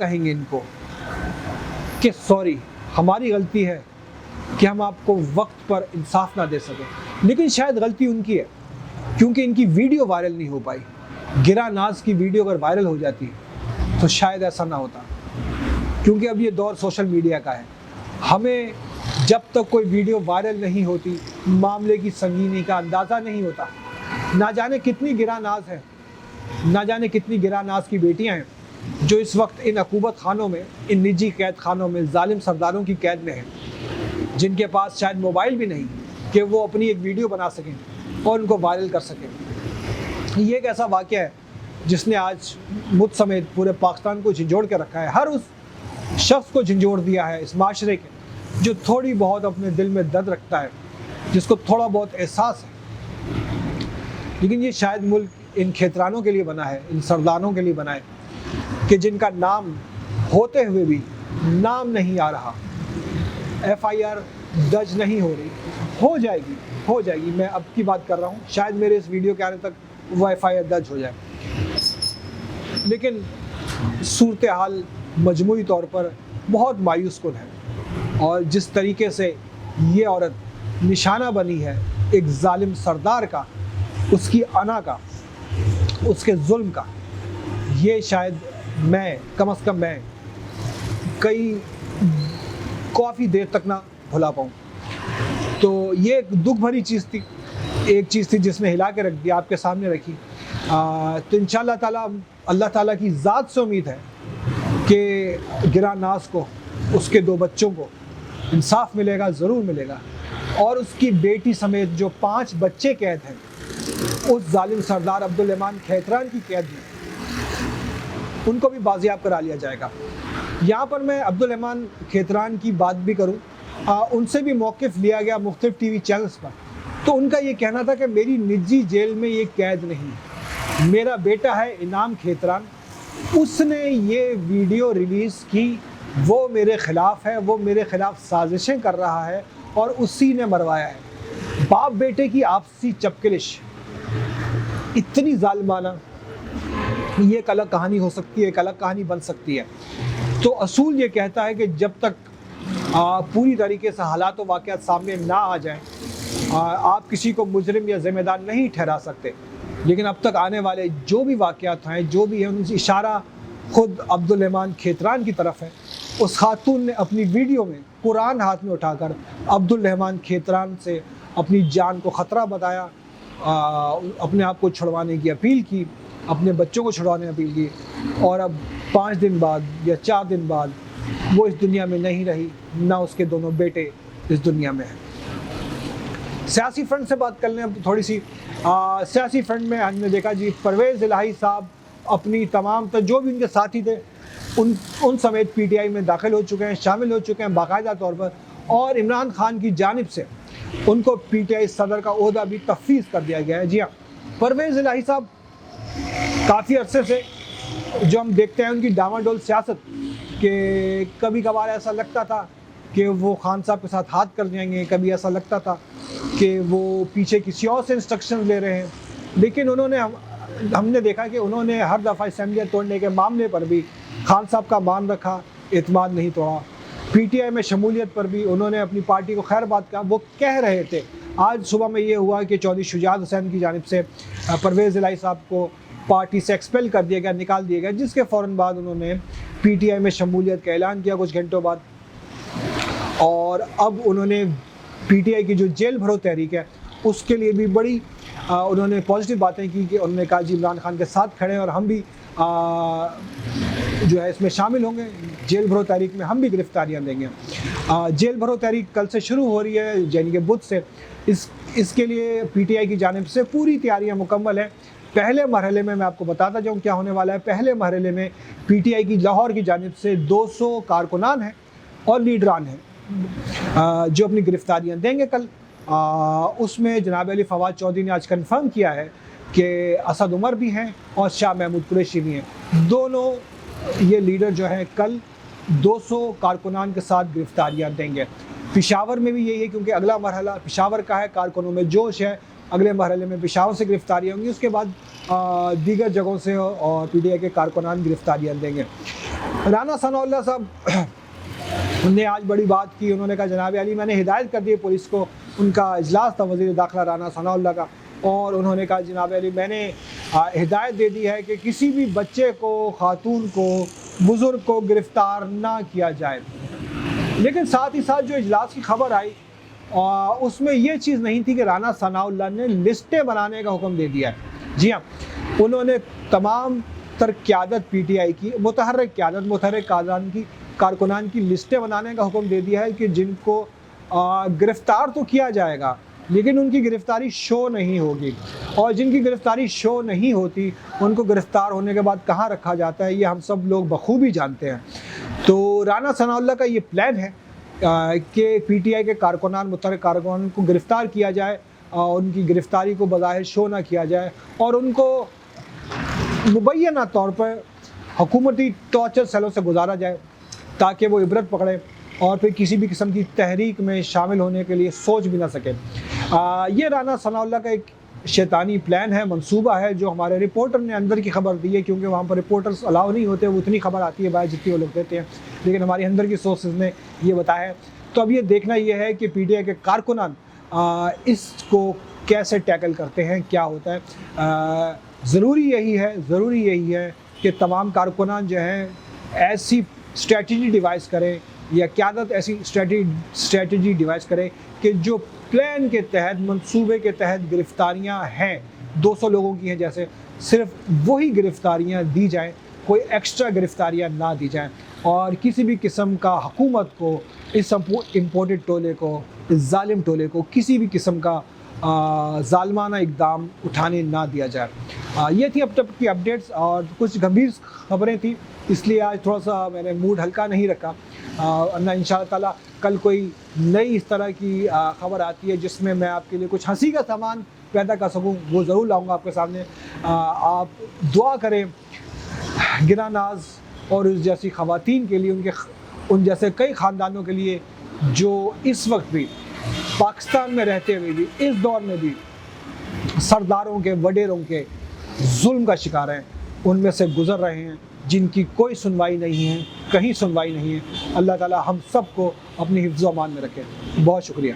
کہیں گے ان کو کہ سوری ہماری غلطی ہے کہ ہم آپ کو وقت پر انصاف نہ دے سکیں. لیکن شاید غلطی ان کی ہے کیونکہ ان کی ویڈیو وائرل نہیں ہو پائی. گرا ناز کی ویڈیو اگر وائرل ہو جاتی تو شاید ایسا نہ ہوتا, کیونکہ اب یہ دور سوشل میڈیا کا ہے. ہمیں جب تک کوئی ویڈیو وائرل نہیں ہوتی معاملے کی سنگینی کا اندازہ نہیں ہوتا. نہ جانے کتنی گرا ناز ہے, نہ جانے کتنی گرا ناز کی بیٹیاں ہیں جو اس وقت ان عقوبت خانوں میں, ان نجی قید خانوں میں ظالم سرداروں کی قید میں ہیں, جن کے پاس شاید موبائل بھی نہیں کہ وہ اپنی ایک ویڈیو بنا سکیں اور ان کو وائرل کر سکیں. یہ ایک ایسا واقعہ ہے جس نے آج مجھ سمیت پورے پاکستان کو جھنجھوڑ کے رکھا ہے. ہر اس شخص کو جھنجھوڑ دیا ہے اس معاشرے کے جو تھوڑی بہت اپنے دل میں درد رکھتا ہے, جس کو تھوڑا بہت احساس ہے. لیکن یہ شاید ملک ان کھیترانوں کے لیے بنا ہے, ان سرداروں کے لیے بنا ہے کہ جن کا نام ہوتے ہوئے بھی نام نہیں آ رہا, FIR درج نہیں ہو رہی. ہو جائے گی. میں اب کی بات کر رہا ہوں, شاید میرے اس ویڈیو کے آنے تک وہ FIR درج ہو جائے. لیکن صورتحال مجموعی طور پر بہت مایوس کن ہے, اور جس طریقے سے یہ عورت نشانہ بنی ہے ایک ظالم سردار کا, اس کی انا کا, اس کے ظلم کا, یہ شاید میں کم از کم میں کافی دیر تک نہ بھلا پاؤں. تو یہ ایک دکھ بھری چیز تھی, ایک چیز تھی جس نے ہلا کے رکھ دیا, آپ کے سامنے رکھی. تو انشاءاللہ تعالیٰ اللہ تعالیٰ کی ذات سے امید ہے کہ گرا ناز کو, اس کے 2 بچوں کو انصاف ملے گا, ضرور ملے گا. اور اس کی بیٹی سمیت جو 5 بچے قید ہیں اس ظالم سردار عبدالرحمان کھیتران کی قید میں, ان کو بھی بازیاب کرا لیا جائے گا. یہاں پر میں عبدالرحمان کھیتران کی بات بھی کروں, ان سے بھی موقف لیا گیا مختلف ٹی وی چینلز پر, تو ان کا یہ کہنا تھا کہ میری نجی جیل میں یہ قید نہیں, میرا بیٹا ہے انعام کھیتران, اس نے یہ ویڈیو ریلیز کی, وہ میرے خلاف ہے, وہ میرے خلاف سازشیں کر رہا ہے اور اسی نے مروایا ہے. باپ بیٹے کی آپسی چپکلش اتنی ظالمانہ, یہ ایک الگ کہانی ہو سکتی ہے, ایک الگ کہانی بن سکتی ہے. تو اصول یہ کہتا ہے کہ جب تک پوری طریقے سے حالات و واقعات سامنے نہ آ جائیں آپ کسی کو مجرم یا ذمہ دار نہیں ٹھہرا سکتے. لیکن اب تک آنے والے جو بھی واقعات ہیں, جو بھی ہیں, ان سے اشارہ خود عبدالرحمان کھیتران کی طرف ہے. اس خاتون نے اپنی ویڈیو میں قرآن ہاتھ میں اٹھا کر عبدالرحمان کھیتران سے اپنی جان کو خطرہ بتایا, اپنے آپ کو چھڑوانے کی اپیل کی, اپنے بچوں کو چھڑوانے کی اپیل کی. اور اب 5 دن بعد یا 4 دن بعد وہ اس دنیا میں نہیں رہی, نہ اس کے دونوں بیٹے اس دنیا میں ہیں. سیاسی فرنٹ سے بات کر لیں اب تھوڑی سی. سیاسی فرنٹ میں ہم نے دیکھا جی پرویز الہی صاحب اپنی تمام جو بھی ان کے ساتھی تھے ان سمیت PTI میں داخل ہو چکے ہیں, شامل ہو چکے ہیں باقاعدہ طور پر. اور عمران خان کی جانب سے ان کو PTI صدر کا عہدہ بھی تفویض کر دیا گیا ہے. جی ہاں, پرویز الہی صاحب کافی عرصے سے جو ہم دیکھتے ہیں ان کی ڈاواڈول سیاست, کہ کبھی کبھار ایسا لگتا تھا کہ وہ خان صاحب کے ساتھ ہاتھ کر جائیں گے, کبھی ایسا لگتا تھا کہ وہ پیچھے کسی اور سے انسٹرکشن لے رہے ہیں. لیکن انہوں نے ہم نے دیکھا کہ انہوں نے ہر دفعہ اسمبلیاں توڑنے کے معاملے پر بھی خان صاحب کا مان رکھا, اعتماد نہیں توڑا. PTI میں شمولیت پر بھی انہوں نے اپنی پارٹی کو خیر بات کہا. وہ کہہ رہے تھے, آج صبح میں یہ ہوا کہ چودھری شجاعت حسین کی جانب سے پرویز الہی صاحب کو پارٹی سے ایکسپیل کر دیا گیا, نکال دیا گیا, جس کے فوراً بعد انہوں نے PTI میں شمولیت کا اعلان کیا کچھ گھنٹوں بعد. اور اب انہوں نے PTI کی جو جیل بھرو تحریک ہے اس کے لیے بھی بڑی انہوں نے پازیٹیو باتیں کی, کہ انہوں نے کہا جی عمران خان کے ساتھ کھڑے ہیں اور ہم بھی جو ہے اس میں شامل ہوں گے, جیل بھرو تحریک میں ہم بھی گرفتاریاں دیں گے. جیل بھرو تحریک کل سے شروع ہو رہی ہے, یعنی کہ بدھ سے. اس کے لیے PTI کی جانب سے پوری تیاریاں مکمل ہیں. پہلے مرحلے میں آپ کو بتاتا جاؤں کیا ہونے والا ہے. پہلے مرحلے میں PTI کی لاہور کی جانب سے 200 کارکنان ہیں اور لیڈران ہیں جو اپنی گرفتاریاں دیں گے کل. اس میں جناب علی فواد چودھری نے آج کنفرم کیا ہے کہ اسد عمر بھی ہیں اور شاہ محمود قریشی بھی ہیں. دونوں یہ لیڈر جو ہیں کل 200 کارکنان کے ساتھ گرفتاریاں دیں گے. پشاور میں بھی یہی ہے, کیونکہ اگلا مرحلہ پشاور کا ہے, کارکنوں میں جوش ہے. اگلے مرحلے میں پشاور سے گرفتاریاں ہوں گی, اس کے بعد دیگر جگہوں سے اور PTI کے کارکنان گرفتاریاں دیں گے. رانا ثناءاللہ صاحب نے آج بڑی بات کی. انہوں نے کہا جناب علی میں نے ہدایت کر دی پولیس کو. ان کا اجلاس تھا وزیر داخلہ رانا ثناءاللہ کا, اور انہوں نے کہا جناب علی میں نے ہدایت دے دی ہے کہ کسی بھی بچے کو, خاتون کو, بزرگ کو گرفتار نہ کیا جائے. لیکن ساتھ ہی ساتھ جو اجلاس کی خبر آئی اس میں یہ چیز نہیں تھی کہ رانا ثناءاللہ نے لسٹیں بنانے کا حکم دے دیا ہے. جی ہاں, انہوں نے تمام تر قیادت پی ٹی آئی کی, متحرک قیادت, متحرک کارکنان کی لسٹیں بنانے کا حکم دے دیا ہے کہ جن کو گرفتار تو کیا جائے گا لیکن ان کی گرفتاری شو نہیں ہوگی, اور جن کی گرفتاری شو نہیں ہوتی ان کو گرفتار ہونے کے بعد کہاں رکھا جاتا ہے یہ ہم سب لوگ بخوبی جانتے ہیں. تو رانا ثناءاللہ کا یہ پلان ہے کہ پی ٹی آئی کے کارکنان, متحرک کارکنان کو گرفتار کیا جائے, اور ان کی گرفتاری کو بظاہر شو نہ کیا جائے, اور ان کو مبینہ طور پر حکومتی ٹارچر سیلوں سے گزارا جائے تاکہ وہ عبرت پکڑے اور پھر کسی بھی قسم کی تحریک میں شامل ہونے کے لیے سوچ بھی نہ سکے. یہ رانا ثناءاللہ کا ایک شیطانی پلان ہے, منصوبہ ہے, جو ہمارے رپورٹر نے اندر کی خبر دی ہے, کیونکہ وہاں پر رپورٹرز الاؤ نہیں ہوتے, وہ اتنی خبر آتی ہے باہر جتنی وہ لوگ دیتے ہیں, لیکن ہماری اندر کی سورسز نے یہ بتایا ہے. تو اب یہ دیکھنا یہ ہے کہ پی ٹی آئی کے کارکنان اس کو کیسے ٹیکل کرتے ہیں, کیا ہوتا ہے. ضروری یہی ہے کہ تمام کارکنان جو ہیں ایسی اسٹریٹجی ڈیوائز کریں, یا قیادت ایسی اسٹریٹجی ڈیوائز کرے کہ جو پلان کے تحت, منصوبے کے تحت گرفتاریاں ہیں 200 لوگوں کی ہیں جیسے, صرف وہی گرفتاریاں دی جائیں, کوئی ایکسٹرا گرفتاریاں نہ دی جائیں, اور کسی بھی قسم کا حکومت کو, اس امپورٹڈ ٹولے کو, اس ظالم ٹولے کو کسی بھی قسم کا ظالمانہ اقدام اٹھانے نہ دیا جائے. یہ تھی اب تک کی اپڈیٹس, اور کچھ گمبھیر خبریں تھیں, اس لیے آج تھوڑا سا میں نے موڈ ہلکا نہیں رکھا. ورنہ ان شاء اللہ تعالیٰ کل کوئی نئی اس طرح کی خبر آتی ہے جس میں آپ کے لیے کچھ ہنسی کا سامان پیدا کر سکوں, وہ ضرور لاؤں گا آپ کے سامنے. آپ دعا کریں گنا ناز اور اس جیسی خواتین کے لیے, ان جیسے کئی خاندانوں کے لیے جو اس وقت بھی پاکستان میں رہتے ہوئے بھی, اس دور میں بھی سرداروں کے, وڈیروں کے ظلم کا شکار ہیں, ان میں سے گزر رہے ہیں, جن کی کوئی سنوائی نہیں ہے, کہیں سنوائی نہیں ہے. اللہ تعالی ہم سب کو اپنی حفظ و امان میں رکھے. بہت شکریہ.